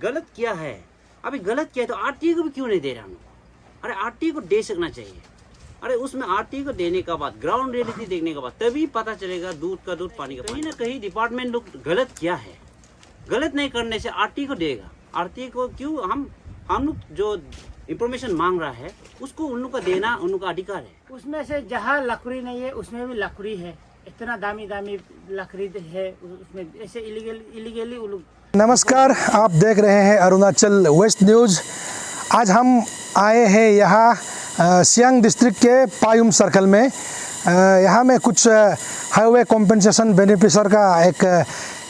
गलत किया है। अभी गलत किया है तो आरटीई को भी क्यों नहीं दे रहा हम लोग? अरे आरटीई को दे सकना चाहिए। अरे उसमें आरटीई को देने के बाद ग्राउंड रियलिटी देखने के बाद तभी पता चलेगा दूध का दूध पानी का पानी। कहीं ना कहीं डिपार्टमेंट लोग गलत किया है। गलत नहीं करने से आरटीई को देगा। आरटीई को क्यों हम लोग जो इंफॉर्मेशन मांग रहा है उसको उन लोग का देना उन लोग का अधिकार है। उसमें से जहाँ लकड़ी नहीं है उसमें भी लकड़ी है। इतना दामी दामी लकड़ी है उसमें, ऐसे इलीगली वो लोग। नमस्कार, आप देख रहे हैं अरुणाचल वेस्ट न्यूज़। आज हम आए हैं यहाँ सियांग डिस्ट्रिक्ट के पायुम सर्कल में। यहाँ में कुछ हाईवे कॉम्पेंसेशन बेनिफिशियर का एक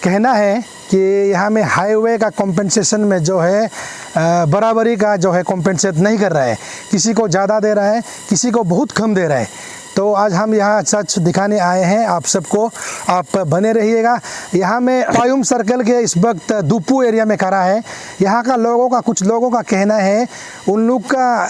कहना है कि यहाँ में हाईवे का कॉम्पेंसेशन में जो है बराबरी का जो है कॉम्पेंसेट नहीं कर रहा है। किसी को ज़्यादा दे रहा है, किसी को बहुत कम दे रहा है। तो आज हम यहाँ सच दिखाने आए हैं आप सबको, आप बने रहिएगा। यहाँ में पायुम सर्कल के इस वक्त दुपू एरिया में खड़ा है। यहाँ का लोगों का कुछ लोगों का कहना है उन लोग का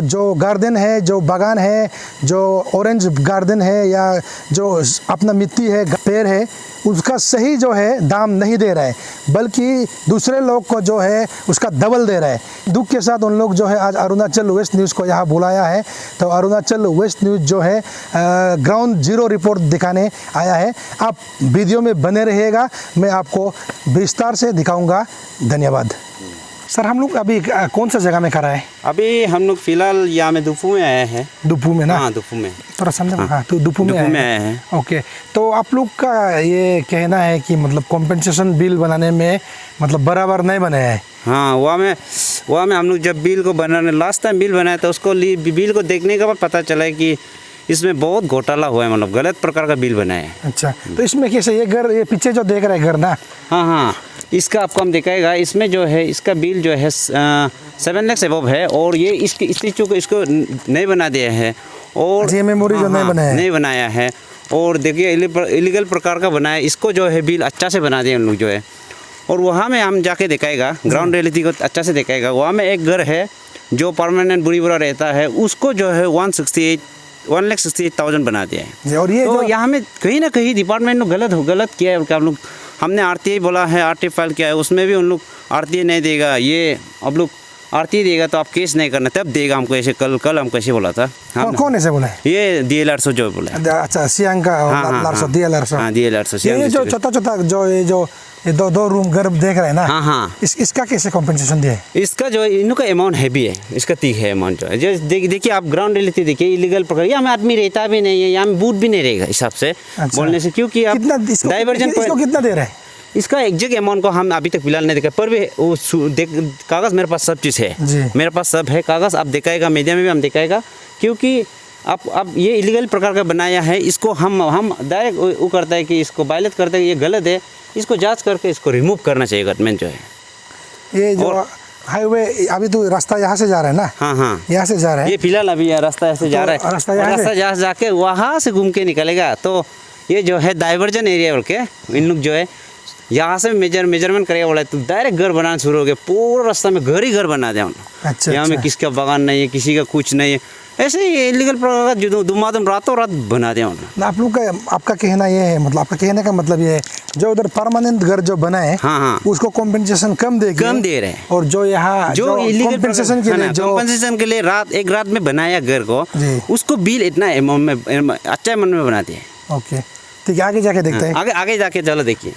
जो गार्डन है, जो बागान है, जो ऑरेंज गार्डन है या जो अपना मिट्टी है, पेड़ है, उसका सही जो है दाम नहीं दे रहा है, बल्कि दूसरे लोग को जो है उसका डबल दे रहा है। दुख के साथ उन लोग जो है आज अरुणाचल वेस्ट न्यूज़ को यहाँ बुलाया है। तो अरुणाचल वेस्ट न्यूज़ जो है ग्राउंड जीरो रिपोर्ट दिखाने आया है। आप वीडियो में बने रहिएगा, मैं आपको विस्तार से दिखाऊंगा। धन्यवाद। सर, हम लोग अभी कौन सा जगह में खड़ा है? अभी हम लोग फिलहाल यहाँ में दुपू में आए हैं। दुपू में ना? हाँ, दुपू में थोड़ा समझा। हाँ, तो दुपू में आए हैं। ओके, तो आप लोग का ये कहना है कि मतलब कॉम्पेंसेशन बिल बनाने में मतलब बराबर नहीं बनाया है। हाँ, वहाँ में हम लोग जब बिल को बनाने लास्ट टाइम बिल बनाया था उसको बिल को देखने के बाद पता चला है कि इसमें बहुत घोटाला हुआ है, मतलब गलत प्रकार का बिल बनाया है। अच्छा, तो इसमें कैसे ये घर, ये पीछे जो देख रहे हैं घर ना? हाँ, इसका आपको हम दिखाएगा। इसमें जो है इसका बिल जो है 7 लाख से अबव है और ये इसकी स्टैचू को इसको नहीं बना दिया है और ये मेमोरी जो नहीं बनाया है और देखिए इलीगल प्रकार का बनाया है। इसको जो है बिल अच्छा से बना दिया उन लोग जो है। और वहाँ में हम जाके दिखाएगा, ग्राउंड रियलिटी को अच्छा से दिखाएगा। वहाँ में एक घर है जो परमानेंट बुरा रहता है, उसको जो है 1,68,000 बना दिया है। और ये तो यहाँ में कहीं ना कहीं डिपार्टमेंट ने गलत किया है। हम लोग हमने आरटीआई बोला है, आरटीआई फाइल किया है, उसमें भी उन लोग आरटीआई नहीं देगा। ये अब लोग आरटीआई देगा तो आप केस नहीं करना तब देगा हमको, ऐसे कल हमको ऐसे बोला था। कौन ऐसे बोला है? ये DLRSO जो बोला। अच्छा, सियांग का DLRSO। हाँ, DLRSO। ये जो छोटा जो ये दो रूम घर देख रहे हैं ना? हाँ। इसका कैसे कॉम्पेंसेशन दिया है? इसका जो इनका अमाउंट हैवी है, इसका तीख है अमाउंट जो है। जो देखिए आप ग्राउंड रियलिटी देखिए, इलीगल प्रकार यहाँ में आदमी रहता भी नहीं है, यहाँ में बूथ भी नहीं रहेगा हिसाब से। अच्छा। बोलने से, क्योंकि आप डाइवर्जन कितना दे रहे हैं? इसका एग्जैक्ट अमाउंट को हम अभी तक फिलहाल नहीं देखा, पर भी वो कागज़ मेरे पास सब चीज़ है, मेरे पास सब है कागज़। आप दिखाएगा, मीडिया में भी हम दिखाएगा, क्योंकि अब ये इलीगल प्रकार का बनाया है। इसको हम डायरेक्ट वो करता है कि इसको वायलेट करता है, ये गलत है, इसको जांच करके इसको रिमूव करना चाहिए गवर्नमेंट जो है। ये जो हाईवे अभी तो रास्ता यहाँ से जा रहा है ना? हाँ, यहाँ से जा रहा है। ये फिलहाल अभी रास्ता ऐसे जा रहा है, रास्ता जहाँ जाके वहाँ से घूम के निकलेगा। तो ये जो है डाइवर्जन एरिया बोल के इन लोग जो है यहाँ से मेजरमेंट करेगा बोला, तो डायरेक्ट घर बनाना शुरू हो गया। पूरा रास्ता में घर बना दिया उन्होंने। अच्छा, यहाँ में किसी का बागान नहीं है, किसी का कुछ नहीं है, ऐसे ही इलीगल प्रकार का दुमादम रातों रात बना दिया उन्होंने। आप लोग का आपका कहना ये है, मतलब आपका कहने का मतलब ये है जो उधर परमानेंट घर जो बना है, हाँ, उसको कॉम्पेंसेशन कम दे रहे हैं, और जो यहाँ जो कॉम्पेंसेशन के लिए एक रात में बनाया घर को, उसको बिल इतना अच्छा अमाउंट में बना दिया। ओके, ठीक है, आगे जाके देखते हैं। आगे जाके चलो देखिए।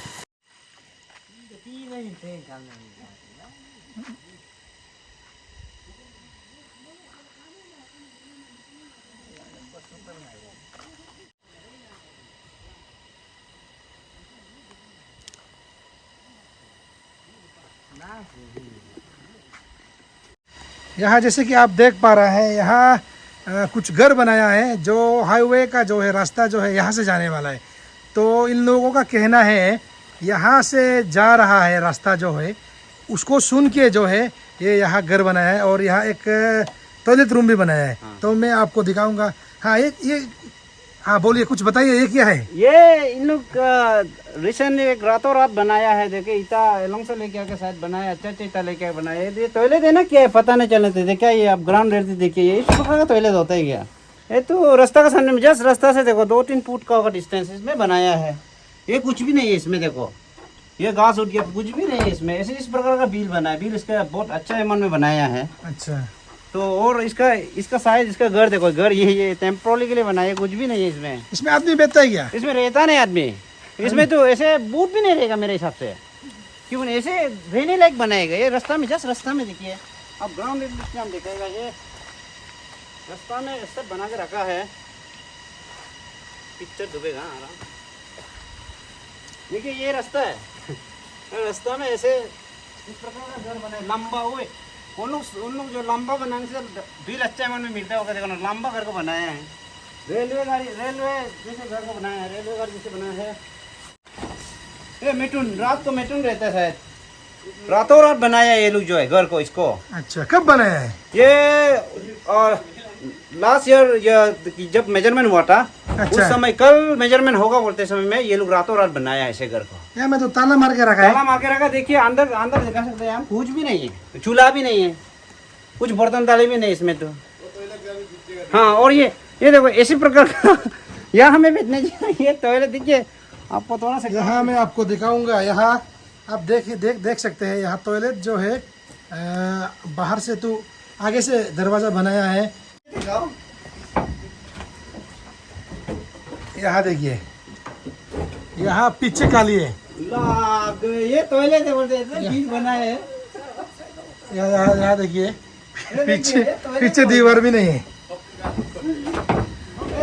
यहाँ जैसे कि आप देख पा रहे हैं, यहाँ कुछ घर बनाया है जो हाईवे का जो है रास्ता जो है यहाँ से जाने वाला है। तो इन लोगों का कहना है यहाँ से जा रहा है रास्ता जो है, उसको सुन के जो है ये यहाँ घर बनाया है और यहाँ एक टॉयलेट रूम भी बनाया है। तो मैं आपको दिखाऊंगा। हाँ, ये हाँ, बोलिए, कुछ बताइए, ये क्या है? ये इन लोग रिसेंटली एक रातों रात बनाया है। देखिए इतना एलोंग से लेके आके शायद बनाया, अच्छा इतना लेके बनाया। ये टॉयलेट है ना, क्या है पता नहीं चलने थे। क्या ये आप ग्राउंड रहते देखिए, ये इस प्रकार का टॉयलेट होता है क्या? ये तो रास्ता का सामने में, जस्ट रास्ता से देखो 2-3 फुट का होगा डिस्टेंस, इसमें बनाया है। ये कुछ भी नहीं है इसमें, देखो ये घास उठ गया, कुछ भी नहीं है इसमें। ऐसे इस प्रकार का बिल बना है। बिल इसका बहुत अच्छा अमाउंट में बनाया है। अच्छा, तो और इसका साइज, इसका घर देखो, घर ये टेम्पोरली के लिए बनाया है, कुछ भी नहीं है इसमें। इसमें आदमी बैठता है क्या? इसमें रहता नहीं आदमी। इसमें तो ऐसे बूट भी नहीं रहेगा मेरे हिसाब से। क्यों ऐसे रहने लायक बनाएगा। ये रास्ता में, जस्ट रास्ता में देखिए अब ग्राउंड में हम देखेगा, ये रास्ता में ऐसे बना के रखा है। पिक्चर डूबेगा आराम। देखिए ये रास्ता है। रास्ता में ऐसे इस प्रकार का घर बना है, लंबा हुए। उन लोग जो लंबा बनाने से बिल अच्छा अमाउंट में मिलता होगा। देखो ना, लंबा घर को बनाया है। रेलवे जैसे घर को बनाया है, रेलवे गाड़ी जैसे बनाया है। ये मिथुन, रात को मिथुन रहता है शायद। रातों रात बनाया है ये लोग जो है घर को, इसको। अच्छा, कब बनाया है? ये लास्ट ईयर जब मेजरमेंट हुआ था, अच्छा। उस समय कल मेजरमेंट होगा बोलते समय में ये लोग रातों रात बनाया है ऐसे घर को। यहाँ में तो ताला मार के रखा है। ताला मार के रखा। देखिए अंदर दिखा सकते हैं हम, कुछ भी नहीं है, चूल्हा भी नहीं है, कुछ बर्तन डाले भी नहीं इसमें तो। हाँ, और ये देखो इसी प्रकार का यहाँ हमें बैठने ये टॉयलेट देखिए आपको थोड़ा सा। यहाँ मैं आपको दिखाऊंगा। यहाँ आप देख सकते हैं। यहाँ टॉयलेट जो है बाहर से तो आगे से दरवाजा बनाया है। यहाँ देखिए, यहाँ पीछे काली है। ये टॉयलेट है बोलते हैं, बीच बना है। यहाँ देखिए, पीछे दीवार भी नहीं है।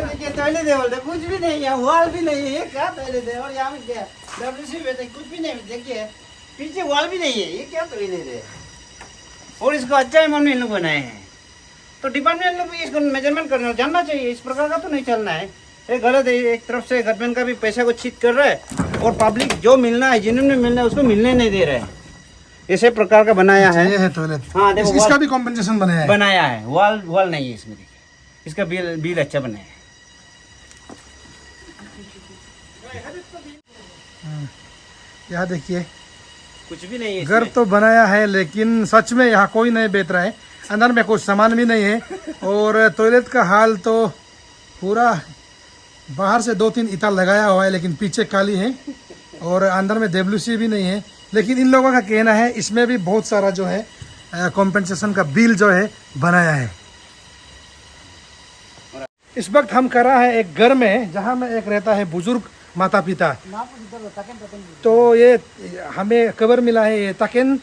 देखिए टॉयलेट है बोलते, कुछ भी नहीं है, वॉल भी नहीं है। ये क्या टॉयलेट है? और यहाँ में क्या WC बैठे, कुछ भी नहीं। देखिए पीछे वॉल भी नहीं है, ये क्या टॉयलेट है? और इसको अच्छा अमाउंट में इन लोग बनाए हैं। तो डिपार्टमेंट लोग भी इसको मेजरमेंट करना जानना चाहिए। इस प्रकार का तो नहीं चलना है, ये गलत है। एक तरफ से गवर्नमेंट का भी पैसा को चीट कर रहा है और पब्लिक जो मिलना है, जिन्होंने मिलना है उसको मिलने नहीं दे रहे हैं। इसे प्रकार का बनाया है। ये है टॉयलेट। हाँ देखो, इसका भी कॉम्पेंसेशन बनाया है। वॉल नहीं है इसमें। देखिए इसका बिल अच्छा बनाया है। यहाँ देखिए, कुछ भी नहीं है घर तो बनाया है लेकिन सच में यहाँ कोई नहीं बेच रहा है। अंदर में कुछ सामान भी नहीं है। और टॉयलेट का हाल तो पूरा, बाहर से 2-3 ईटा लगाया हुआ है लेकिन पीछे काली है। और अंदर में WC भी नहीं है। लेकिन इन लोगों का कहना है इसमें भी बहुत सारा जो है कॉम्पेंसेशन का बिल जो है बनाया है। इस वक्त हम कर रहा है एक घर में जहाँ में एक रहता है बुजुर्ग माता पिता। तो ये हमें खबर मिला है, ये ताकेन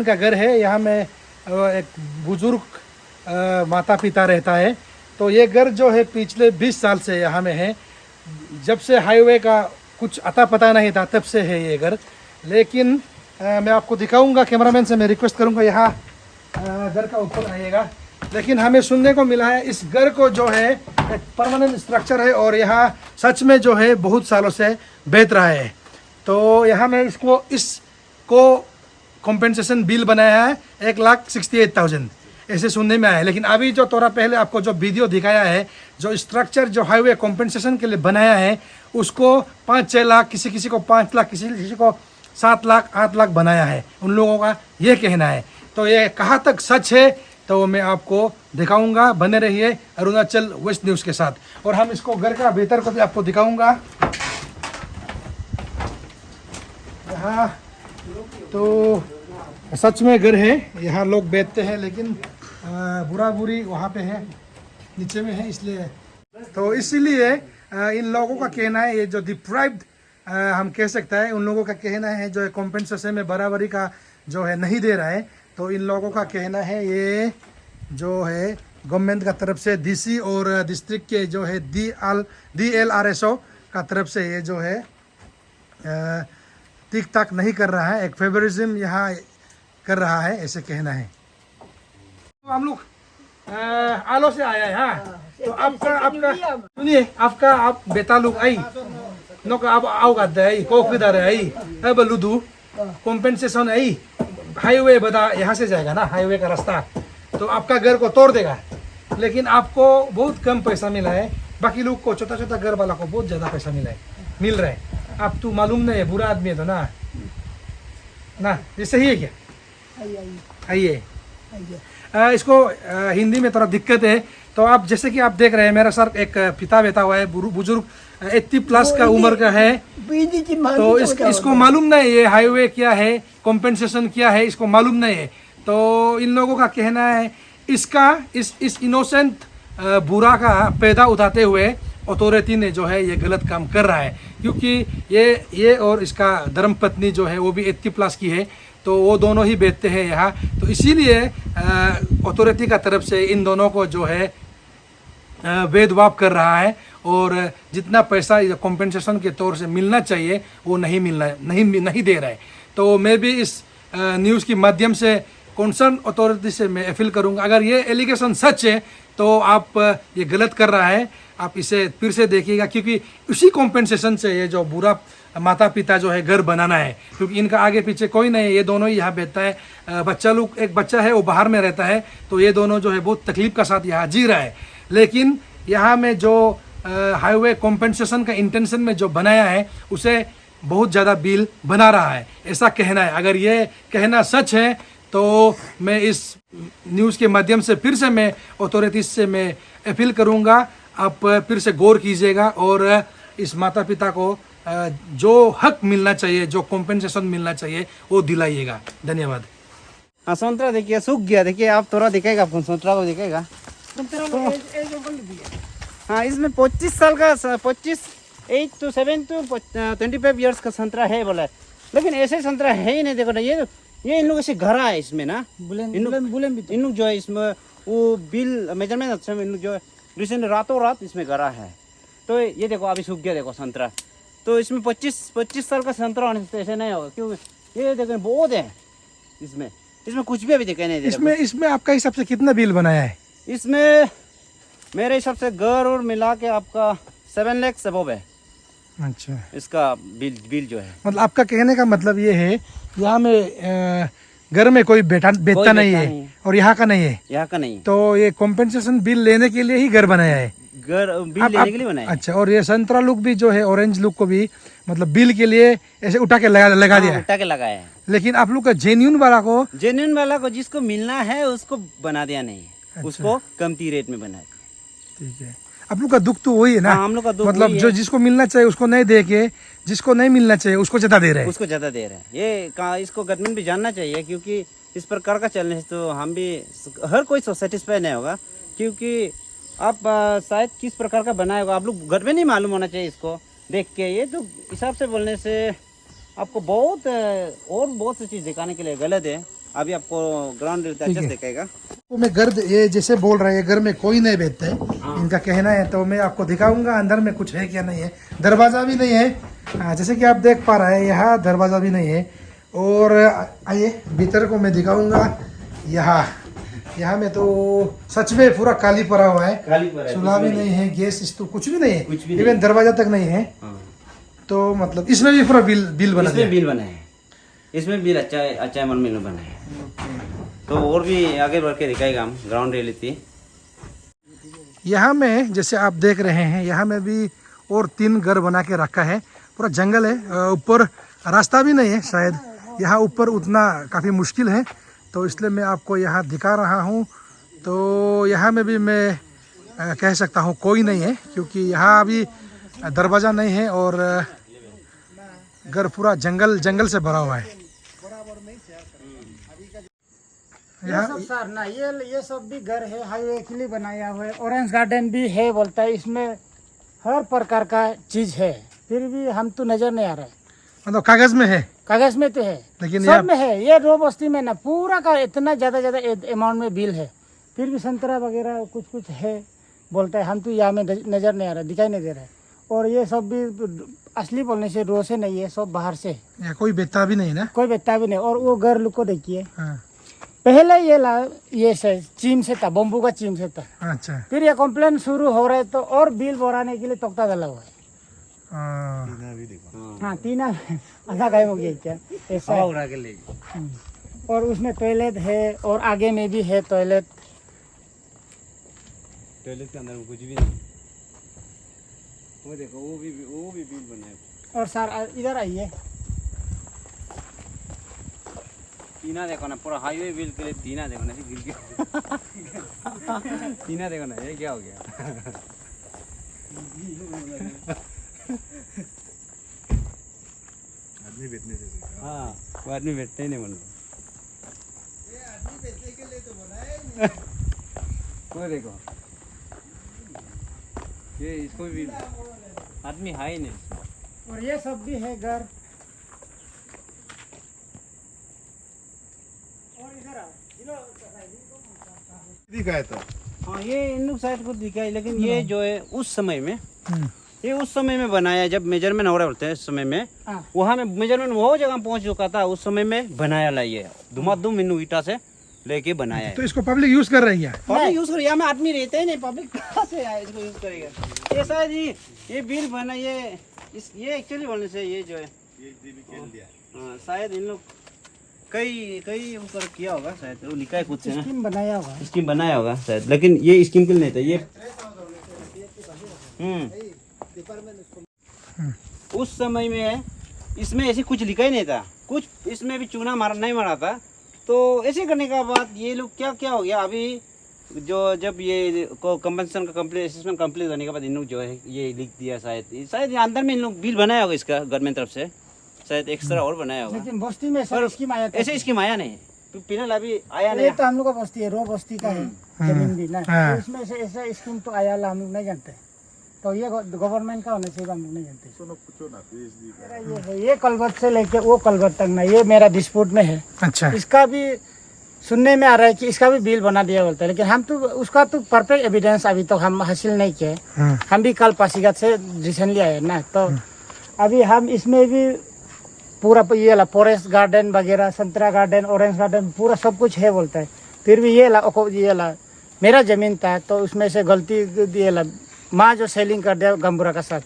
का घर है। यहाँ में एक बुजुर्ग माता पिता रहता है। तो ये घर जो है पिछले 20 साल से यहाँ में है। जब से हाईवे का कुछ अता पता नहीं था तब से है ये घर। लेकिन मैं आपको दिखाऊंगा, कैमरामैन से मैं रिक्वेस्ट करूंगा यहाँ घर का ऊपर आइएगा। लेकिन हमें सुनने को मिला है इस घर को जो है एक परमानेंट स्ट्रक्चर है और यहाँ सच में जो है बहुत सालों से बेच रहा है। तो यहाँ में इसको कॉम्पेंसेशन बिल बनाया है 1,68,000 ऐसे सुनने में आया है। लेकिन अभी जो थोड़ा पहले आपको जो वीडियो दिखाया है, जो स्ट्रक्चर जो हाईवे कॉम्पेंसेशन के लिए बनाया है, उसको 5-6 लाख, किसी को 5 लाख, किसी को 7 लाख 8 लाख बनाया है। उन लोगों का ये कहना है। तो ये कहाँ तक सच है तो मैं आपको दिखाऊंगा। बने रहिए अरुणाचल वेस्ट न्यूज़ के साथ। और हम इसको घर का भीतर को भी आपको दिखाऊंगा। यहाँ तो सच में घर है, यहाँ लोग बैठते हैं। लेकिन बुरा बुरी वहाँ पे है, नीचे में है, इसलिए तो इसीलिए इन लोगों का कहना है, ये जो डिप्राइव्ड हम कह सकते हैं, उन लोगों का कहना है जो कॉम्पेंसेशन में बराबरी का जो है नहीं दे रहा है। तो इन लोगों का कहना है ये जो है गवर्नमेंट का तरफ से DC और डिस्ट्रिक्ट के जो है DLRSO का तरफ से ये जो है ठीक ठाक नहीं कर रहा है, एक फेवरिज्म यहाँ कर रहा है, ऐसे कहना है। तो हम लोग आलो से आया है। हाँ, तो आपका सुनिए, आप बेटा लोग आई नो का अब आओगा दे को किधर है आई अब लुदू कॉम्पेंसेशन आई हाईवे बता यहाँ से जाएगा ना, हाईवे का रास्ता, तो आपका घर को तोड़ देगा। लेकिन आपको बहुत कम पैसा मिला है, बाकी लोग को छोटा छोटा घर वाला को बहुत ज़्यादा पैसा मिल रहा है। आप तो मालूम नहीं है, बुरा आदमी है तो ना ये सही है क्या? आइए इसको हिंदी में थोड़ा दिक्कत है। तो आप जैसे कि आप देख रहे हैं मेरा सर एक पिता बैठा हुआ है, बुजुर्ग 80+ का उम्र का है, तो इसको मालूम नहीं ये हाईवे क्या है, कॉम्पेंसेशन क्या है, इसको मालूम नहीं है। तो इन लोगों का कहना है इस इनोसेंट बुरा का पैदा उठाते हुए अथॉरिटी ने जो है ये गलत काम कर रहा है, क्योंकि ये और इसका धर्मपत्नी जो है वो भी 80+ की है, तो वो दोनों ही बेचते हैं यहाँ। तो इसीलिए अथॉरिटी का तरफ से इन दोनों को जो है भेदभाव कर रहा है, और जितना पैसा कॉम्पेंसेशन के तौर से मिलना चाहिए वो नहीं दे रहा है। तो मैं भी इस न्यूज़ के माध्यम से कंसर्न अथॉरिटी से मैं अपील करूंगा, अगर ये एलिगेशन सच है तो आप ये गलत कर रहा है, आप इसे फिर से देखिएगा, क्योंकि उसी कॉम्पेंसेशन से ये जो बुरा माता पिता जो है घर बनाना है, क्योंकि इनका आगे पीछे कोई नहीं है, ये दोनों ही यहाँ बैठता है। बच्चा लोग, एक बच्चा है वो बाहर में रहता है, तो ये दोनों जो है बहुत तकलीफ का साथ यहाँ जी रहा है। लेकिन यहाँ में जो हाईवे कॉम्पेंसेशन का इंटेंशन में जो बनाया है उसे बहुत ज़्यादा बिल बना रहा है, ऐसा कहना है। अगर ये कहना सच है तो मैं इस न्यूज़ के माध्यम से फिर से मैं अथॉरिटीज से मैं अपील करूँगा, आप फिर से गौर कीजिएगा और इस माता पिता को जो हक मिलना चाहिए, जो कॉम्पेंसेशन मिलना चाहिए वो दिलाइएगा। धन्यवाद। हाँ, संतरा देखिए सूख गया, देखिए आप थोड़ा दिखेगा, आपको संतरा को दिखेगा। हाँ, इसमें 25 साल का 8 to 7 to 25 ईयर्स का संतरा है बोला है, लेकिन ऐसे संतरा है ही नहीं। देखो ना, ये इन लोगों से घरा है इसमें ना, इन लोग जो है इसमें वो बिल मेजरमेंट अच्छा इन लोग जो है रिसेंट रातों रात इसमें घरा है। तो ये देखो अभी सूख गया, देखो संतरा। तो इसमें 25 साल का संतरा होने से ऐसे नहीं होगा, क्योंकि ये देखो बहुत है इसमें कुछ भी अभी दिखाई नहीं दे रहा। इसमें आपका हिसाब से कितना बिल बनाया है? इसमें मेरे हिसाब से घर और मिला के आपका 7 लाख से अबव है। अच्छा, इसका बिल जो है, मतलब आपका कहने का मतलब ये है यहाँ में घर में कोई बेचता नहीं है और यहाँ का नहीं है, यहाँ का नहीं। तो ये कॉम्पेंसेशन बिल लेने के लिए ही घर बनाया है, घर बिल लेने के लिए बनाया। अच्छा, और ये संतरा लोग भी जो है, ऑरेंज लोग को भी मतलब बिल के लिए ऐसे उठा के लगा दिया, उठा के लगाया है। लेकिन आप लोग का जेन्युइन वाला को जिसको मिलना है उसको बना दिया नहीं, उसको कमती रेट में बनाया। ठीक है, आप लोग का दुख तो वही है ना। हम लोग का दुख मतलब जो जिसको मिलना चाहिए उसको नहीं दे के, जिसको नहीं मिलना चाहिए उसको ज्यादा दे रहे हैं। ये इसको गवर्नमेंट भी जानना चाहिए, क्योंकि इस प्रकार का चलने से तो हम भी हर कोई सेटिस्फाई नहीं होगा, क्योंकि आप शायद किस प्रकार का बनाया होगा आप लोग गवर्नमेंट नहीं मालूम होना चाहिए इसको देख के। ये तो हिसाब से बोलने से आपको बहुत सी चीज़ दिखाने के लिए गलत है। अभी आपको ग्राउंड अच्छे से दिखेगा। तो मैं घर, ये जैसे बोल रहे हैं घर में कोई नहीं बैठता है, इनका कहना है, तो मैं आपको दिखाऊंगा अंदर में कुछ है क्या नहीं है। दरवाज़ा भी नहीं है, जैसे कि आप देख पा रहे हैं यहाँ दरवाज़ा भी नहीं है। और आइए भीतर को मैं दिखाऊंगा। यहाँ में तो सच में पूरा खाली पड़ा हुआ है, चूल्हा भी नहीं है, गैस स्टोव कुछ भी नहीं है, इवन दरवाजा तक नहीं है। तो मतलब इसमें भी पूरा बिल बना है। इसमें बिल अच्छा अमाउंट में बना है। तो और भी आगे बढ़ के दिखाएगा हम ग्राउंड रियलिटी। यहाँ में जैसे आप देख रहे हैं, यहाँ में भी और 3 घर बना के रखा है, पूरा जंगल है, ऊपर रास्ता भी नहीं है, शायद यहाँ ऊपर उतना काफ़ी मुश्किल है, तो इसलिए मैं आपको यहाँ दिखा रहा हूँ। तो यहाँ में भी मैं कह सकता हूँ कोई नहीं है, क्योंकि यहाँ अभी दरवाज़ा नहीं है और घर पूरा जंगल से भरा हुआ है। ये सब भी घर है, हाईवे के लिए बनाया हुआ है। ऑरेंज गार्डन भी है बोलता है, इसमें हर प्रकार का चीज है, फिर भी हम तो नजर नहीं आ रहा है। मतलब कागज में है, कागज में तो है, लेकिन सब में है। ये रो बस्ती में ना पूरा का इतना ज्यादा अमाउंट में बिल है, फिर भी संतरा वगैरह कुछ है बोलता है, हम तो यहाँ में नजर नहीं आ रहा, दिखाई नहीं दे रहा है। और ये सब भी असली बोलने से रो से नहीं है, सब बाहर से। कोई बेचता भी नहीं ना, कोई बेचता भी नहीं। और वो घर लोग को देखिए, पहले ये चीम से था, बम्बू का चीम से था। अच्छा, फिर ये कंप्लेन शुरू हो रहा है, तो और बिल बढ़ाने के लिए तख्ता डाला हुआ है। हाँ, तीना आधा गायब हो गया क्या ऐसा उड़ा के ले। और उसमें टॉयलेट है, और आगे में भी है टॉयलेट के अंदर में कुछ भी नहीं। वो देखो, वो भी बिल बनाया। और सर इधर आइए, टीना देखो ना, पूरा हाईवे बिल के लिए टीना देखो ना, गिर गया। टीना देखो ना, ये क्या हो गया। हाँ वो आदमी बैठते ही नहीं मन कोई देखो ये इसको भी आदमी है ही नहीं। और ये सब भी है घर। और इधर आओ दिखाया था। हाँ ये इन लोग शायद कुछ दिखाई, लेकिन ये जो है उस समय में ये उस समय में बनाया जब मेजरमेंट हो रहा बोलते हैं उस समय में हाँ। वहाँ में मेजरमेंट वो जगह पहुँच चुका था उस समय में बनाया ला ये धुमाधुम इन ईटा से लेके बनाया है। तो इसको पब्लिक यूज कर रही है। पब्लिक यूज कर, यहाँ में आदमी रहते ही नहीं, पब्लिक कहाँ से आए इसको यूज करेगा। ये शायद ये बिल बना ये एक्चुअली बोलने से ये जो है हाँ शायद इन लोग कई ऊपर किया होगा शायद, वो लिखा है कुछ से ना स्कीम बनाया होगा। स्कीम बनाया होगा शायद, लेकिन ये स्कीम के लिए नहीं था ये। उस समय में इसमें ऐसे कुछ लिखा ही नहीं था, कुछ इसमें भी चूना नहीं मारा था। तो ऐसे करने का बाद ये लोग क्या हो गया अभी जो जब ये कंपनसेशन का कंप्लीट असेसमेंट कंप्लीट होने के बाद इन लोग जो है ये लिख दिया शायद ये अंदर में इन लोग बिल बनाया होगा इसका गवर्नमेंट तरफ से शायद एक्स्ट्रा और बनाया होगा। लेकिन बस्ती में ऐसा स्कीम आया था। ऐसे स्कीम आया नहीं, पिनल अभी आया ये नहीं। तो हम लोग का बस्ती है, रो बस्ती का है जमीन भी ना, तो इसमें से ऐसा स्कीम तो आया ला हम लोग नहीं जानते। तो ये गवर्नमेंट का होना चाहिए हम लोग नहीं जानते। ये कलवत से लेके वो कलवत तक ना ये मेरा डिस्प्यूट में है। अच्छा, इसका भी सुनने में आ रहा है कि इसका भी बिल बना दिया बोलता है, लेकिन हम तो उसका तो परफेक्ट एविडेंस अभी तक तो हम हासिल नहीं किए। हम भी कल पासीघाट से रिसेंटली आए ना, तो अभी हम इसमें भी पूरा ये ला फॉरेस्ट गार्डन वगैरह, संतरा गार्डन, ऑरेंज गार्डन पूरा सब कुछ है बोलता है। फिर भी ये ला मेरा जमीन था तो उसमें से गलती ये ला माँ जो सेलिंग कर दिया गंबुरा का साथ,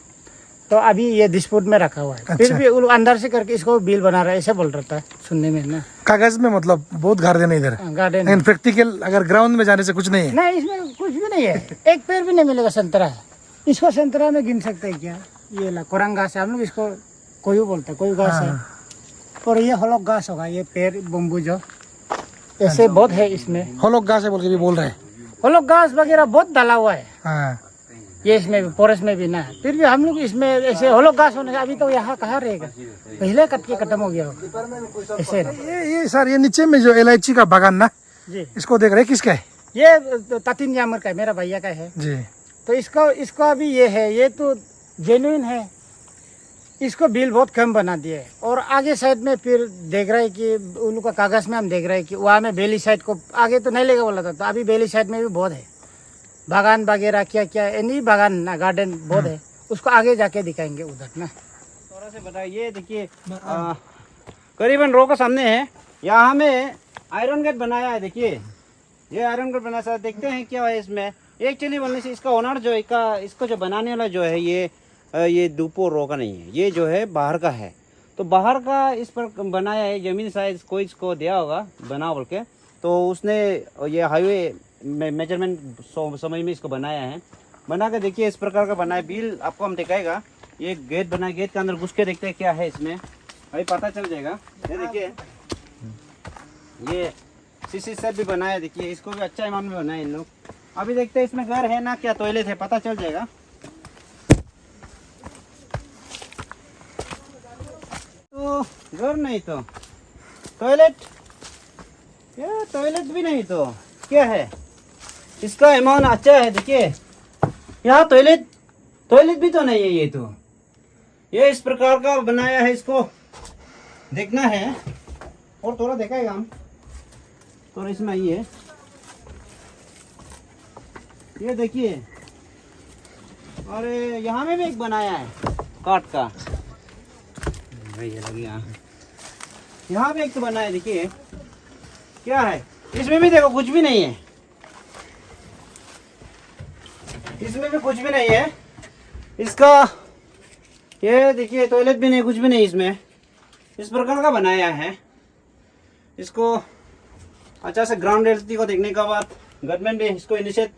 तो अभी ये डिस्प्यूट में रखा हुआ है। अच्छा। फिर भी वो लोग अंदर से करके इसको बिल बना रहा है ऐसे बोल रहा था सुनने में ना। कागज में मतलब बहुत गार्डन है इधर, गार्डन लेकिन प्रैक्टिकल अगर ग्राउंड में जाने से कुछ नहीं है। नहीं, इसमें कुछ भी नहीं है, एक पेड़ भी नहीं मिलेगा संतरा है। इसको संतरा में गिन सकते हैं क्या? ये ला कोरंग घास है, हम लोग इसको कोई बोलते हैं, कोई घास है। और ये हॉलोक घास होगा, ये पेड़ बम्बू जो ऐसे बहुत है इसमें। हॉलोक घास है बोल के भी बोल रहे हैं। हॉलोक घास वगैरह बहुत डाला हुआ है हाँ। ये इसमें भी, फॉरेस्ट में भी ना। फिर भी हम लोग इसमें ऐसे हॉलोक घास होने से अभी तो यहाँ कहाँ रहेगा, पहले कट के खत्म हो गया होगा ऐसे। ये सर ये नीचे में जो इलायची का बागान ना जी, इसको देख रहे हैं किसका है? ये तातिन जामर का है, मेरा भैया का है जी। तो इसको अभी ये है, ये तो जेन्युइन है। इसको बिल बहुत कम बना दिए और आगे साइड में फिर देख रहा है कि उन लोग का कागज में हम देख रहे हैं कि वहाँ में बेली साइड को आगे तो नहीं लेगा बोला था, तो अभी बेली साइड में भी बहुत है बागान वगैरह, क्या एनी बागान ना गार्डन बहुत है। उसको आगे जाके दिखाएंगे उधर ना। थोड़ा से बताइए, ये देखिए करीबन रो का सामने है, यहाँ में आयरन गेट बनाया है। देखिए ये आयरन गेट बना, सर देखते हैं क्या है इसमें। एक्चुअली बोलने से इसका ओनर जो इसको जो बनाने वाला जो है ये दुपो रो का नहीं है, ये जो है बाहर का है। तो बाहर का इस पर बनाया है, जमीन शायद कोई इसको दिया होगा बना बोल के, तो उसने ये हाईवे मेजरमेंट समय में इसको बनाया है। बना के देखिए इस प्रकार का बनाया। बिल आपको हम दिखाएगा। ये गेट बना, गेट के अंदर घुस के देखते हैं क्या है इसमें, अभी पता चल जाएगा। ये देखिए ये सीसी सेट भी बनाया है, देखिए इसको भी अच्छा अमाउंट में बनाया इन लोग। अभी देखते हैं इसमें घर है ना क्या टॉयलेट है, पता चल जाएगा। तो घर नहीं तो टॉयलेट, ये टॉयलेट भी नहीं तो क्या है, इसका अमाउंट अच्छा है। देखिए यहाँ टॉयलेट भी तो नहीं है। ये इस प्रकार का बनाया है, इसको देखना है और थोड़ा देखेगा हम। थोड़ा इसमें आइए, ये देखिए, अरे यहाँ में भी एक बनाया है काट का, यहाँ पे एक तो बना है। देखिए क्या है इसमें भी, देखो कुछ भी नहीं है, इसमें भी कुछ भी नहीं है। इसका ये देखिए टॉयलेट भी नहीं, कुछ भी नहीं इसमें। इस प्रकार का बनाया है। इसको अच्छा से ग्राउंड रियलिटी को देखने के बाद गवर्नमेंट ने इसको इनिशिएट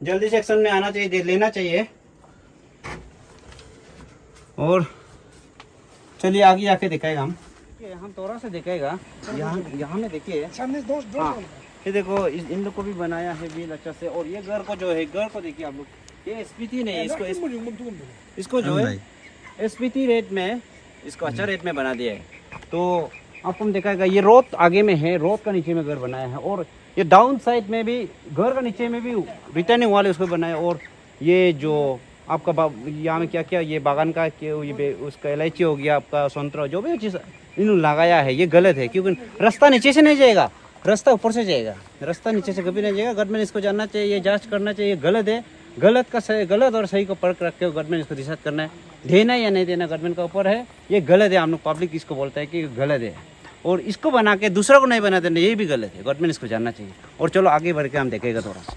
जल्दी से एक्शन में आना चाहिए, लेना चाहिए। और चलिए आगे जाके दिखाएगा हम थोड़ा सा दिखाएगा। यहाँ में देखिए हाँ, ये देखो इन लोग को भी बनाया है बिल अच्छा से। और ये घर को जो है, घर को देखिए आप लोग, ये स्पीति नहीं है, इसको जो है स्पीति रेट में इसको अच्छा रेट में बना दिया है। तो आपको हम दिखाएगा ये रोड आगे में है, रोड का नीचे में घर बनाया है, और ये डाउन साइड में भी घर का नीचे में भी रिटर्निंग वाले उसको बनाया। और ये जो आपका यहाँ में क्या क्या ये बागान का ये उसका इलायची हो गया, आपका संतरा, जो भी चीज़ इन्होंने लगाया है ये गलत है, क्योंकि रास्ता नीचे से नहीं जाएगा, रास्ता ऊपर से जाएगा, रास्ता नीचे से कभी नहीं जाएगा। गवर्नमेंट इसको जानना चाहिए, ये जांच करना चाहिए, गलत है, गलत का सही, गलत और सही को परख रख के गवर्नमेंट इसको डिसाइड करना है, देना या नहीं देना गवर्नमेंट का ऊपर है। ये गलत है, हम लोग पब्लिक इसको बोलता है कि गलत है, और इसको बना के दूसरा को नहीं बना देना, ये भी गलत है, गवर्नमेंट इसको जानना चाहिए। और चलो आगे बढ़ के हम देखेगा थोड़ा सा।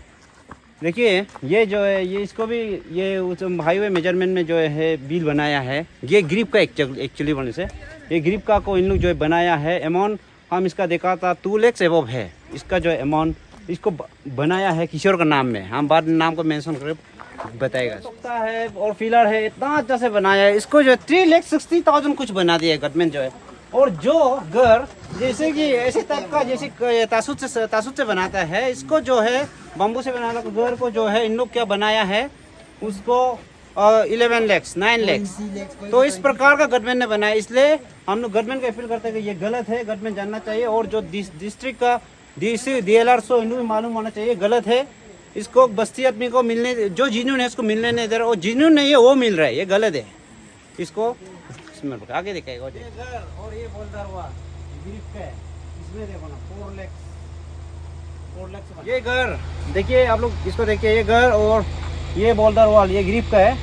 देखिए ये जो है ये इसको भी ये उस हाईवे मेजरमेंट में जो है बिल बनाया है, ये ग्रिप का एक्चुअली बोलने से ये ग्रिप का को इन लोग जो है बनाया है। अमाउंट हम इसका देखा था 2 लाख एबव है इसका जो अमाउंट, इसको बनाया है किशोर का नाम में, हम बाद में नाम को मेंशन कर बताएगा सकता है। और फिलर है, इतना अच्छा से बनाया है, इसको जो है 3,60,000 कुछ बना दिया है गवर्नमेंट जो है। और जो घर जैसे कि ऐसे टाइप का जैसे तासुद से बनाता है, इसको जो है बम्बू से बनाना घर को जो है इन लोग क्या बनाया है उसको 11 लाख 9 लाख। तो इस प्रकार का गवर्नमेंट ने बनाया, इसलिए हम लोग गवर्नमेंट को अपील करते हैं कि ये गलत है, गवर्नमेंट जानना चाहिए। और जो डिस्ट्रिक्ट का DC DLR सो इनको भी मालूम होना चाहिए, गलत है। इसको बस्ती आदमी को मिलने, जो जिन्होंने इसको मिलने नहीं दे रहा, वो जिन्होंने नहीं है वो मिल रहा है, ये गलत है। इसको इसमें आगे दिखाएगा ये घर और ये बोलदार हुआ ग्रिप का है, इसमें देखो ना 4 लाख ये घर देखिए आप लोग, इसको देखिए ये घर और ये बोल्डर वॉल ये ग्रिप का है।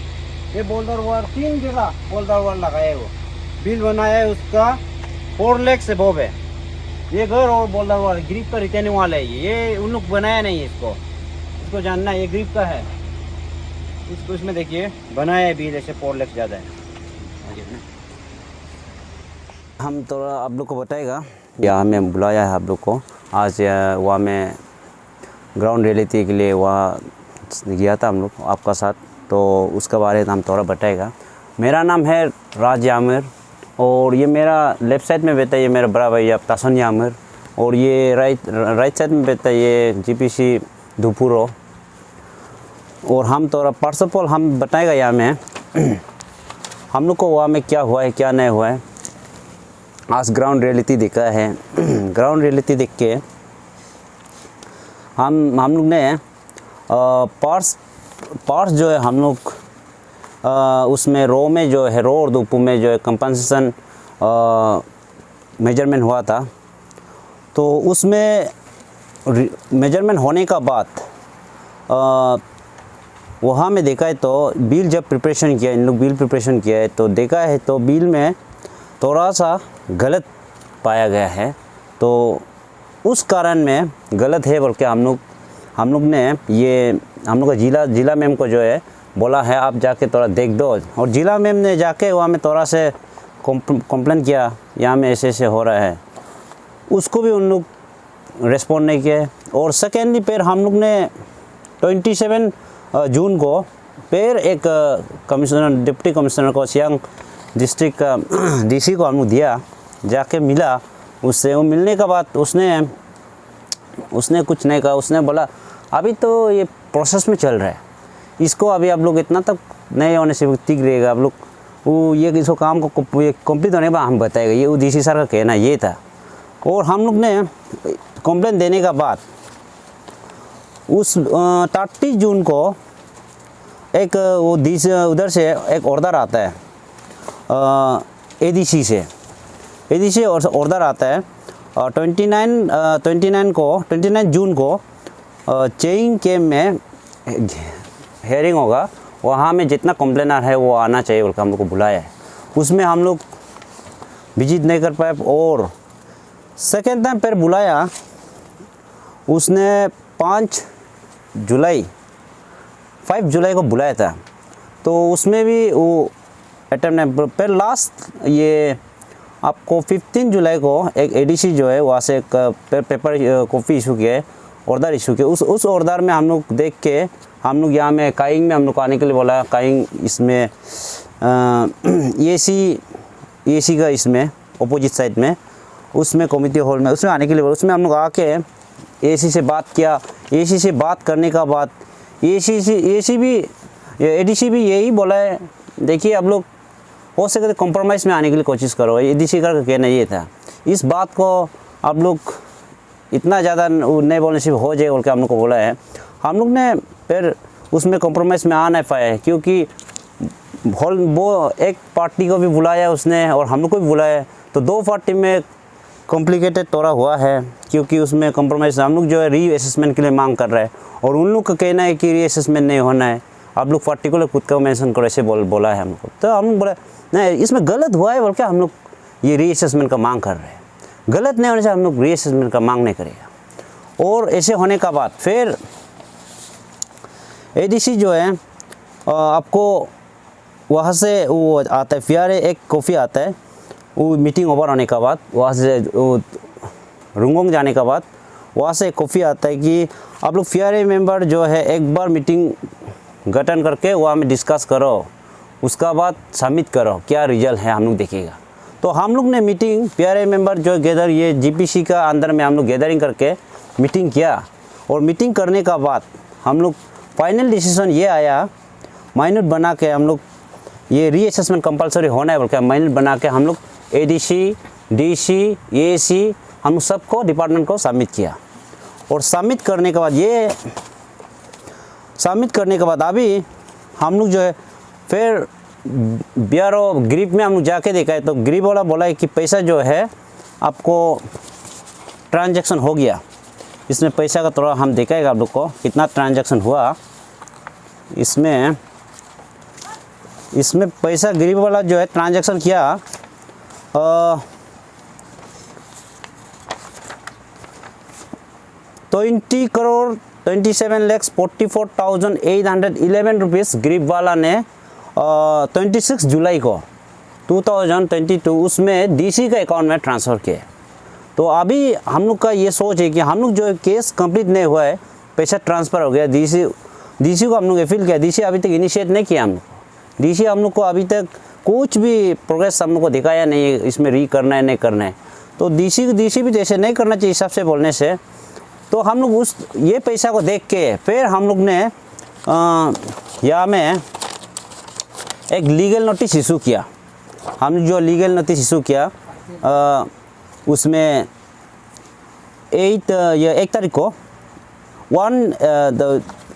ये बोल्डर वॉल 3 जगह बोल्डर वॉल लगाया है, वो बिल बनाया है उसका 4 लाख से एबव है ये घर। और बोल्डर वॉल ग्रिप का रिटर्निंग वॉल है, ये उन लोग बनाया नहीं है, इसको जानना है, ये ग्रिप का है। इसको इसमें देखिए बनाया है बिल ऐसे 4 लाख ज़्यादा है। हम थोड़ा आप लोग को बताएगा, यहाँ हमें बुलाया है आप लोग को आज, वहाँ में ग्राउंड रियलिटी के लिए वहाँ गया था हम लोग आपका साथ, तो उसके बारे में हम थोड़ा बताएगा। मेरा नाम है राज यामिर, और ये मेरा लेफ़्ट साइड में बैठा है ये मेरा बड़ा भैया तासन यामिर, और ये राइट साइड में बैठा है ये GPC धुपुरो। और हम थोड़ा फर्स्ट ऑफ ऑल हम बताएगा यहाँ में हम लोग को वहाँ में क्या हुआ है क्या नहीं हुआ है। आज ग्राउंड रियलिटी देखा है, ग्राउंड रियलिटी देख के हम लोग ने पार्ट्स जो है हम लोग उसमें रो में जो है रो और दुपू में जो है कंपनसेशन मेजरमेंट हुआ था। तो उसमें मेजरमेंट होने का बाद वहाँ में देखा है तो बिल जब प्रिपरेशन किया, इन लोग बिल प्रिपरेशन किया है तो देखा है तो बिल में थोड़ा सा गलत पाया गया है। तो उस कारण में गलत है बोल के हम लोग ने ये हम लोग का जिला मैम को जो है बोला है आप जाके थोड़ा देख दो। और जिला मैम ने जाके वहाँ में थोड़ा से कंप्लेन किया यहाँ में ऐसे हो रहा है, उसको भी उन लोग रिस्पॉन्ड नहीं किया। और सेकेंडली फिर हम लोग ने 27 जून को फिर एक कमिश्नर डिप्टी कमिश्नर को सियांग डिस्ट्रिक्ट का DC को हम लोग दिया, जाके मिला उससे। वो मिलने के बाद उसने कुछ नहीं कहा, उसने बोला अभी तो ये प्रोसेस में चल रहा है, इसको अभी आप लोग इतना तक नहीं होने से ठीक रहेगा, आप लोग वो ये इसको काम को ये कंप्लीट होने के बाद हम बताएगा, ये वो DC सर का कहना ये था। और हम लोग ने कंप्लेन देने के बाद उस 30 जून को एक वो उधर से एक ऑर्डर आता है ADC से ऑर्डर आता है 29 जून को चेइंग कैम्प में हेयरिंग होगा, वहाँ में जितना कंप्लेनर है वो आना चाहिए बोलकर हम लोग को बुलाया है। उसमें हम लोग विजिट नहीं कर पाए। और सेकेंड टाइम फिर बुलाया उसने 5 जुलाई को बुलाया था, तो उसमें भी वो अटेम्प्ट नहीं। फिर लास्ट ये आपको 15 जुलाई को एक ADC जो है वहाँ से एक पेपर कॉपी इशू किया है, ऑर्डर इशू किया। उस ऑर्डर में हम लोग देख के हम लोग यहाँ में काइंग में हम लोग को आने के लिए बोला। काइंग इसमें EAC का इसमें अपोजिट साइड में उसमें कमिटी हॉल में उसमें आने के लिए बोला। उसमें हम लोग आके ADC से बात किया। ADC से बात करने का बाद ADC भी यही बोला है, देखिए आप लोग हो सके तो कॉम्प्रोमाइज़ में आने के लिए कोशिश करो। एडीसी का कहना ये था। इस बात को आप लोग इतना ज़्यादा नहीं बोलने से हो जाए बोल के हम लोग को बोला है। हम लोग ने फिर उसमें कॉम्प्रोमाइज़ में आ नहीं पाए, क्योंकि वो एक पार्टी को भी बुलाया उसने और हम लोग को भी बुलाया, तो दो पार्टी में कॉम्प्लिकेटेड थोड़ा हुआ है, क्योंकि उसमें कॉम्प्रोमाइज़ हम लोग जो है री असेसमेंट के लिए मांग कर रहे हैं और उन लोग का कहना है कि री असेसमेंट नहीं होना है, आप लोग पार्टिकुलर खुद का मेंशन करो, ऐसे बोला है हमको। तो हम लोग बोला नहीं, इसमें गलत हुआ है बोल के हम लोग ये री असेसमेंट का मांग कर रहे हैं। गलत नहीं होने से हम लोग री असेसमेंट का मांग नहीं करेगा। और ऐसे होने का बाद फिर एडीसी जो है आपको वहाँ से वो आता है, फिर एक कॉफ़ी आता है, वो मीटिंग ओवर होने के बाद वहाँ से रुंगोंग जाने के बाद वहाँ से कॉफ़ी आता है कि आप लोग फिर मेंबर जो है एक बार मीटिंग गठन करके वहाँ में डिस्कस करो, उसका बाद सबमिट करो, क्या रिजल्ट है हम लोग देखेगा। तो हम लोग ने मीटिंग फिर मेंबर जो गैदर ये जीपीसी का अंदर में हम लोग गैदरिंग करके मीटिंग किया, और मीटिंग करने का बाद हम लोग फाइनल डिसीजन ये आया, माइनर बना के हम लोग ये री असेसमेंट कंपलसरी होना है बोल के माइनर बना के हम लोग एडीसी, डीसी, एसी हम लोग सबको डिपार्टमेंट को सबमिट किया। और सबमिट करने के बाद अभी हम लोग जो है फिर बीआरओ ग्रिप में हम लोग जाके देखा है, तो ग्रिप वाला बोला है कि पैसा जो है आपको ट्रांजैक्शन हो गया। इसमें पैसा का थोड़ा हम दिखाएगा आप लोग को कितना ट्रांजैक्शन हुआ। इसमें पैसा ग्रिप वाला जो है ट्रांजैक्शन किया 20,27,44,811 रुपीज़ ग्रिप वाला ने 26 जुलाई को 2022 उसमें डीसी का अकाउंट में ट्रांसफ़र किए। तो अभी हम लोग का ये सोच है कि हम लोग जो केस कंप्लीट नहीं हुआ है, पैसा ट्रांसफ़र हो गया, डीसी को हम लोग अपील किया, डीसी अभी तक इनिशिएट नहीं किया। डीसी हम लोग को अभी तक कुछ भी प्रोग्रेस हम लोग को दिखाया नहीं है, इसमें री करना है नहीं करना है। तो डीसी भी जैसे नहीं करना चाहिए हिसाब से बोलने से, तो हम लोग ये पैसा को देख के फिर हम लोग ने यहाँ में एक लीगल नोटिस इशू किया। हम जो लीगल नोटिस इशू किया उसमें 1 तारीख को 1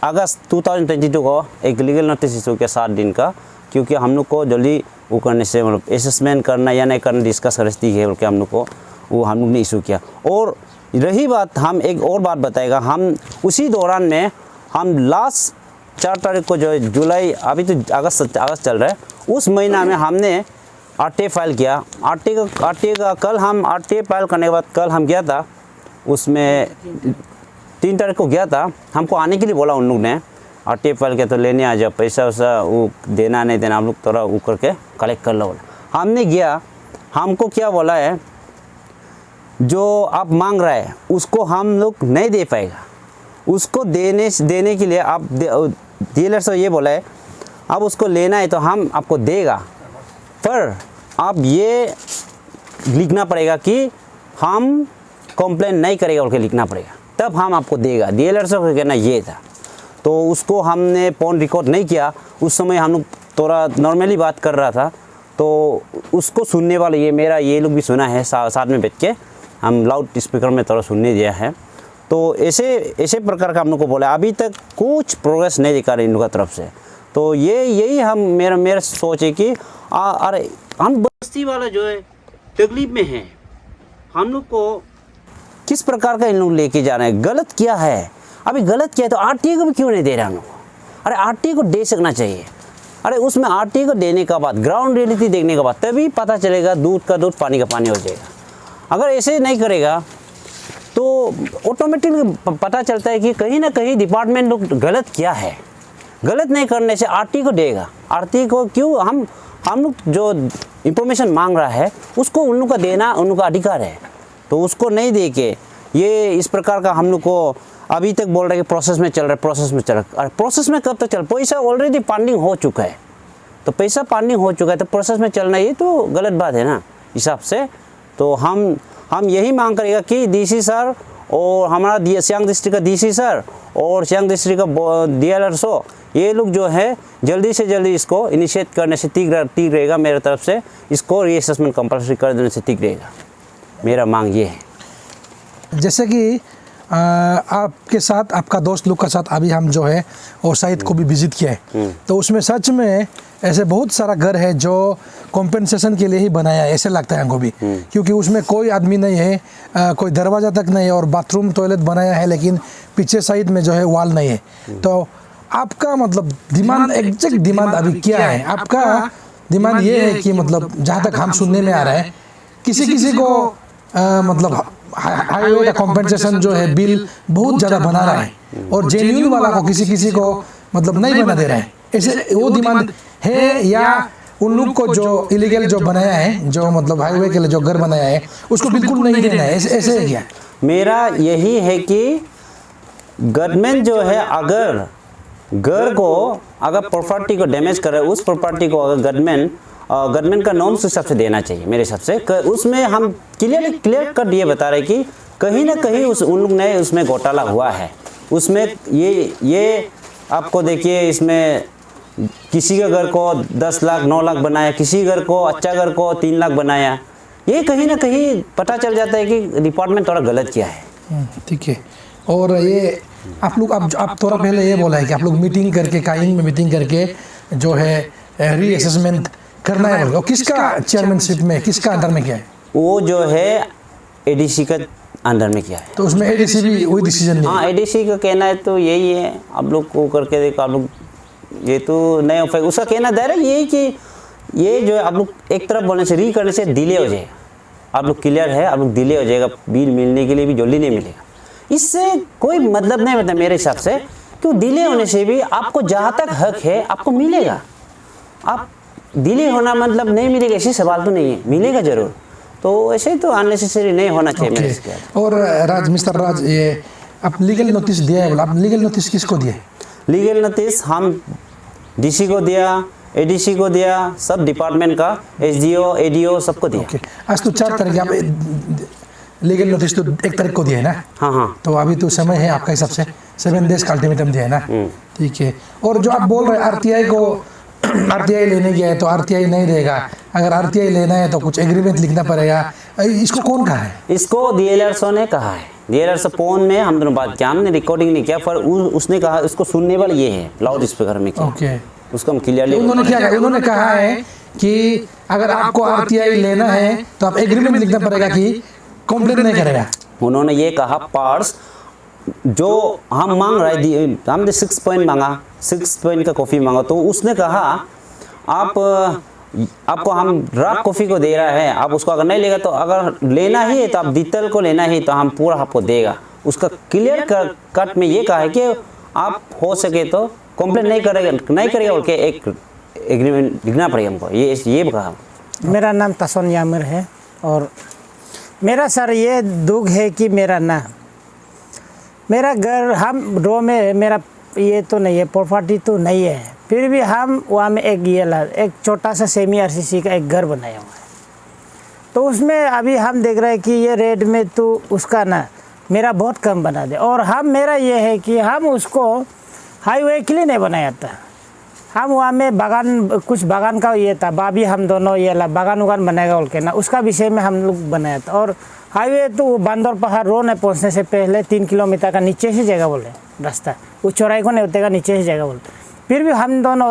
अगस्त 2022 को एक लीगल नोटिस इशू किया 7 दिन का, क्योंकि हम लोग को जल्दी वो करने से मतलब असेसमेंट करना या नहीं करना डिस्कस करती है बोल के हम लोग को वो हम लोग ने इशू किया। और रही बात, हम एक और बात बताएगा, हम उसी दौरान में हम लास्ट 4 तारीख को जो जुलाई, अभी तो अगस्त चल रहा है, उस महीना में हमने आरटीआई फाइल किया। आरटीआई का कल हम आरटीआई फाइल करने के बाद कल हम गया था, उसमें 3 तारीख को गया था, हमको आने के लिए बोला उन लोग ने, आरटीआई फाइल किया तो लेने आ जाओ, पैसा वैसा वो देना नहीं देना हम लोग थोड़ा वो करके कलेक्ट कर लो बोला। हमने गया, हमको क्या बोला है, जो आप मांग रहा है उसको हम लोग नहीं दे पाएगा, उसको देने के लिए आप डीलर से ये बोला है आप उसको लेना है तो हम आपको देगा, पर आप ये लिखना पड़ेगा कि हम कंप्लेन नहीं करेगा बोल के लिखना पड़ेगा, तब हम आपको देगा। डीलर से कहना ये था। तो उसको हमने फ़ोन रिकॉर्ड नहीं किया, उस समय हम लोग थोड़ा नॉर्मली बात कर रहा था, तो उसको सुनने वाले ये लोग भी सुना है, साथ में बैठ के हम लाउड स्पीकर में थोड़ा सुनने दिया है। तो ऐसे प्रकार का हम लोग को बोला, अभी तक कुछ प्रोग्रेस नहीं दिखा रही इन लोगों की तरफ से। तो यही हम मेरा सोच है कि अरे हम बस्ती वाला जो है तकलीफ में है, हम लोग को किस प्रकार का इन लोग लेके जा रहे हैं, गलत किया है। अभी गलत किया है तो आरटीआई को भी क्यों नहीं दे रहा हम लोग? अरे आरटीआई को दे सकना चाहिए। अरे उसमें आरटीआई को देने के बाद ग्राउंड रियलिटी देखने के बाद तभी पता चलेगा, दूध का दूध पानी का पानी हो जाएगा। अगर ऐसे नहीं करेगा तो ऑटोमेटिकली पता चलता है कि कहीं ना कहीं डिपार्टमेंट लोग गलत किया है। गलत नहीं करने से आरटीआई को देगा। आरटीआई को क्यों, हम लोग जो इंफॉर्मेशन मांग रहा है उसको उन लोग का देना उन लोग का अधिकार है, तो उसको नहीं दे के ये इस प्रकार का हम लोग को अभी तक बोल रहे हैं कि प्रोसेस में चल रहा है। प्रोसेस में कब तक चल, पैसा ऑलरेडी फंडिंग हो चुका है, तो पैसा फंडिंग हो चुका है तो प्रोसेस में चलना ये तो गलत बात है ना हिसाब से। तो हम यही मांग करेगा कि डीसी सर और हमारा सियांग डिस्ट्रिक्ट का डीसी सर और सियांग डिस्ट्रिक्ट का DLRO ये लोग जो है जल्दी से जल्दी इसको इनिशिएट करने से ठीक रहेगा। मेरे तरफ से इसको रीअसेसमेंट कंपल्सरी कर देने से ठीक रहेगा। मेरा मांग ये है। जैसे कि आपके साथ आपका दोस्त लोग का साथ अभी हम जो है वो साइट को भी विजिट किया है, तो उसमें सच में ऐसे बहुत सारा घर है जो कॉम्पेंसेशन के लिए ही बनाया है ऐसे लगता है हमको भी, क्योंकि उसमें कोई आदमी नहीं है, कोई दरवाज़ा तक नहीं है और बाथरूम टॉयलेट बनाया है लेकिन पीछे साइड में जो है वॉल नहीं है। तो आपका मतलब डिमांड एग्जैक्ट डिमांड अभी क्या है? आपका डिमांड ये है कि मतलब जहाँ तक हम सुनने में आ रहा है किसी को मतलब हाईवे का कॉम्पेंसेशन जो है बिल बहुत ज़्यादा बना रहा है और जेन्युइन वाला को किसी को मतलब नहीं बना दे रहा है। ऐसे वो डिमांड है या उन लोग को जो इलीगल जो बनाया है, जो मतलब हाईवे के लिए जो घर बनाया है उसको बिल्कुल नहीं देना है, ऐसे है क्या? मेरा यही है कि गवर्नमेंट जो है अगर घर को अगर प्रॉपर्टी को डैमेज करे उस प्रॉपर्टी को अगर गवर्नमेंट का नॉर्म्स के हिसाब से देना चाहिए मेरे हिसाब से। उसमें हम क्लियर कर दिए बता रहे कि कहीं ना कहीं उन लोग ने उसमें घोटाला हुआ है। उसमें ये आपको देखिए इसमें किसी के घर को 10 लाख 9 लाख बनाया, किसी घर को अच्छा घर को 3 लाख बनाया। ये कहीं ना कहीं पता चल जाता है कि डिपार्टमेंट थोड़ा गलत किया है। ठीक है। और ये आप लोग आप थोड़ा पहले ये बोला है कि आप लोग मीटिंग करके काइंग में मीटिंग करके जो है रीअसेसमेंट करना है बोल। किसका चेयरमैनशिप में, किसका अंडर में किया है? वो जो है ADC का अंडर में किया है। तो उसमें ADC भी वही डिसीजन नहीं? हाँ, ADC का कहना है तो यही है। आप लोग को करके देखो, आप लोग ये तो नहीं हो पाएगा। उसका कहना डायरेक्ट ये है कि ये जो है आप लोग एक तरफ बोलने से री करने से डिले हो जाएगा। आप लोग क्लियर है, आप लोग डिले हो जाएगा, बिल मिलने के लिए भी जल्दी नहीं मिलेगा। इससे कोई मतलब नहीं होता मेरे हिसाब से, क्यों डिले होने से भी आपको जहाँ तक हक है आपको मिलेगा। आप डिले होना मतलब नहीं मिलेगा ऐसे सवाल तो नहीं है, मिलेगा जरूर। तो ऐसे तो अननेसेसरी नहीं होना चाहिए मेरे हिसाब से। और मिस्टर राज, ये आप लीगल नोटिस दिया है बोला, आप लीगल नोटिस किसको दिया? लीगल नोटिस हम DC को दिया, ADC को दिया, सब डिपार्टमेंट का, SDO ADO सबको दिया। आज तो 4 तारीख, आप लीगल नोटिस तो 1 तारीख को दिया है ना? हाँ। तो अभी तो समय है आपका हिसाब से 7 डेज का अल्टीमेटम दिया है ना? ठीक है। और जो आप बोल रहे हैं RTI को RTI लेने गया है तो RTI नहीं देगा, अगर RTI लेना है तो कुछ एग्रीमेंट लिखना पड़ेगा, इसको कौन कहा है? इसको DLRO ने कहा है। DLRO फोन में हम दोनों बात किया, हमने रिकॉर्डिंग नहीं किया, पर उसने कहा उसको सुनने वाला ये है, लाउड स्पीकर में किया। ओके। उसको हम क्लियरली उन्होंने क्या कहा? उन्होंने कहा है कि अगर आपको RTI लेना है तो आप एग्रीमेंट लिखना पड़ेगा कि कंप्लेंट नहीं करेगा। उन्होंने ये कहा पार्ट्स जो हम मांग रहे, हमने 6 पॉइंट मांगा, 6 पॉइंट का कॉफ़ी मांगा, तो उसने कहा आपको हम रॉक कॉफ़ी को दे रहा है, आप उसको अगर नहीं लेगा तो अगर लेना ही है तो आप डिटेल को लेना ही तो हम पूरा आपको देगा। उसका क्लियर कट में ये कहा है कि आप हो सके तो कंप्लेंट नहीं करेगा बोल के एक एग्रीमेंट लिखना पड़ेगा हमको, ये कहा। मेरा नाम तसन यामिर है और मेरा सर ये दुख है कि मेरा घर हम रो में मेरा ये तो नहीं है, प्रॉपर्टी तो नहीं है, फिर भी हम वहाँ में एक छोटा सा सेमी RCC का एक घर बनाया हुआ है। तो उसमें अभी हम देख रहे हैं कि ये रेट में तो उसका ना मेरा बहुत कम बना दे। और मेरा ये है कि हम उसको हाईवे के लिए नहीं बनाया था, हम वहाँ में कुछ बागान का ये था, भाभी हम दोनों ये बागान बनाएगा बोल के ना, उसका विषय में हम लोग बनाया था। और हाईवे तो वो बांदर पहाड़ रोड में पहुँचने से पहले 3 किलोमीटर का नीचे से जगह बोले रास्ता, उस चौराहे को नहीं उतरेगा, नीचे से जगह बोलते। फिर भी हम दोनों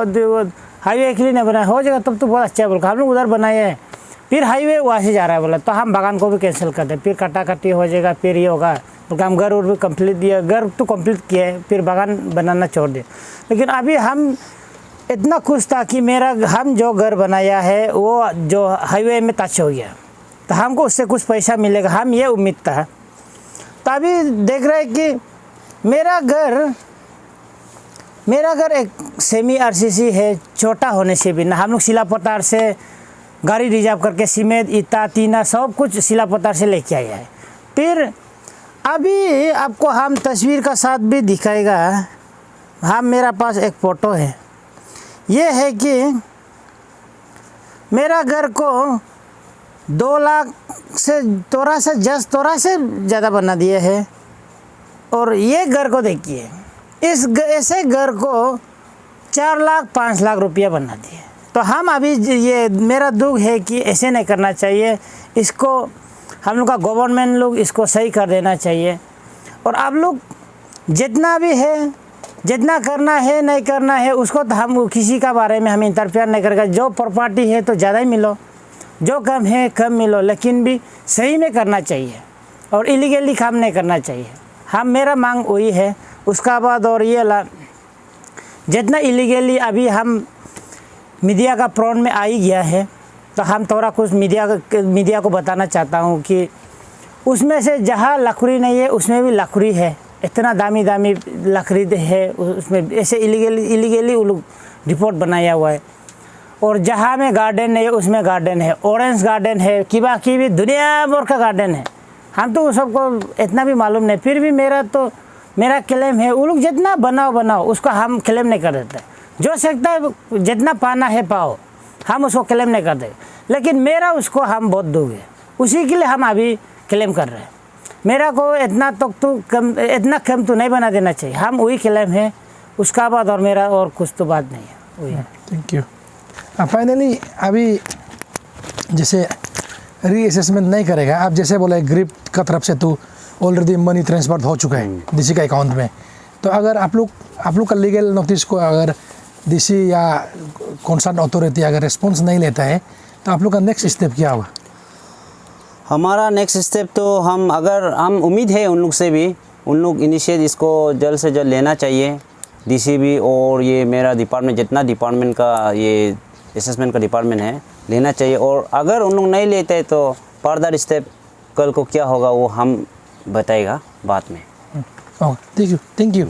हाईवे के लिए नहीं बनाया, हो जाएगा तब तो बहुत अच्छा है बोल, हम लोग उधर बनाए हैं। फिर हाईवे वहाँ से जा रहा है बोला, तो हम बागान को भी कैंसिल कर दे, फिर कटाकटी हो जाएगा, फिर ये होगा। तो हम घर भी कंप्लीट दिया, घर तो कंप्लीट किया है, फिर बागान बनाना छोड़ दिया। लेकिन अभी हम इतना खुश था कि हम जो घर बनाया है वो जो हाईवे में टच हो गया तो हमको उससे कुछ पैसा मिलेगा, हम ये उम्मीद था। तो अभी देख रहे हैं कि मेरा घर एक सेमी RCC है, छोटा होने से भी ना, हम लोग सिलापतार से गाड़ी रिजर्व करके सीमेंट ईटा टीना सब कुछ सिलापतार से लेके आया है। फिर अभी आपको हम तस्वीर का साथ भी दिखाएगा, मेरा पास एक फ़ोटो है, ये है कि मेरा घर को 2 लाख से तोड़ा से ज़्यादा बना दिए है। और ये घर को देखिए, ऐसे घर को 4 लाख 5 लाख रुपया बना दिए। तो हम अभी ये मेरा दुख है कि ऐसे नहीं करना चाहिए, इसको हम लोग का गवर्नमेंट लोग इसको सही कर देना चाहिए। और आप लोग जितना भी है, जितना करना है नहीं करना है उसको तो हम किसी का बारे में हम इंटरफेयर नहीं करेगा। जो प्रॉपर्टी है तो ज़्यादा ही मिलो, जो कम है कम मिलो, लेकिन भी सही में करना चाहिए और इलीगली काम नहीं करना चाहिए। हम मेरा मांग वही है। उसका बाद और ये जितना इलीगली अभी हम मीडिया का प्रोन में आ ही गया है, तो हम थोड़ा कुछ मीडिया को बताना चाहता हूँ कि उसमें से जहाँ लकड़ी नहीं है उसमें भी लकड़ी है। इतना दामी लकड़ी है उसमें, ऐसे इलीगली वो लोग रिपोर्ट बनाया हुआ है। और जहाँ में गार्डन नहीं है उसमें गार्डन है, ऑरेंज गार्डन है, की भी दुनिया भर का गार्डन है। हम तो सबको इतना भी मालूम नहीं, फिर भी मेरा क्लेम है। वो लोग जितना बनाओ उसको हम क्लेम नहीं कर देते। जो सकता है जितना पाना है पाओ, हम उसको क्लेम नहीं कर दें। लेकिन मेरा उसको हम बहुत दोगे, उसी के लिए हम अभी क्लेम कर रहे हैं। मेरा को इतना कम तो नहीं बना देना चाहिए। हम वही क्लेम है, उसका बाद और मेरा और कुछ तो बात नहीं है, वही है। Thank you. फाइनली अभी जैसे रीअसेसमेंट नहीं करेगा, आप जैसे बोले ग्रिप का तरफ से तो ऑलरेडी मनी ट्रांसफर हो चुका है डीसी का अकाउंट में। तो अगर आप लोग का लीगल नोटिस को अगर डीसी या कंसर्न अथॉरिटी अगर रिस्पॉन्स नहीं लेता है तो आप लोग का नेक्स्ट स्टेप क्या होगा? हमारा नेक्स्ट स्टेप तो हम उम्मीद है उन लोग से भी, उन लोग इनिशिएट इसको जल्द से जल्द लेना चाहिए। डीसी भी और ये मेरा डिपार्टमेंट, जितना डिपार्टमेंट का ये असेसमेंट का डिपार्टमेंट है, लेना चाहिए। और अगर उन लोग नहीं लेते तो फर्दर स्टेप कल को क्या होगा वो हम बताएगा बाद में। Thank you.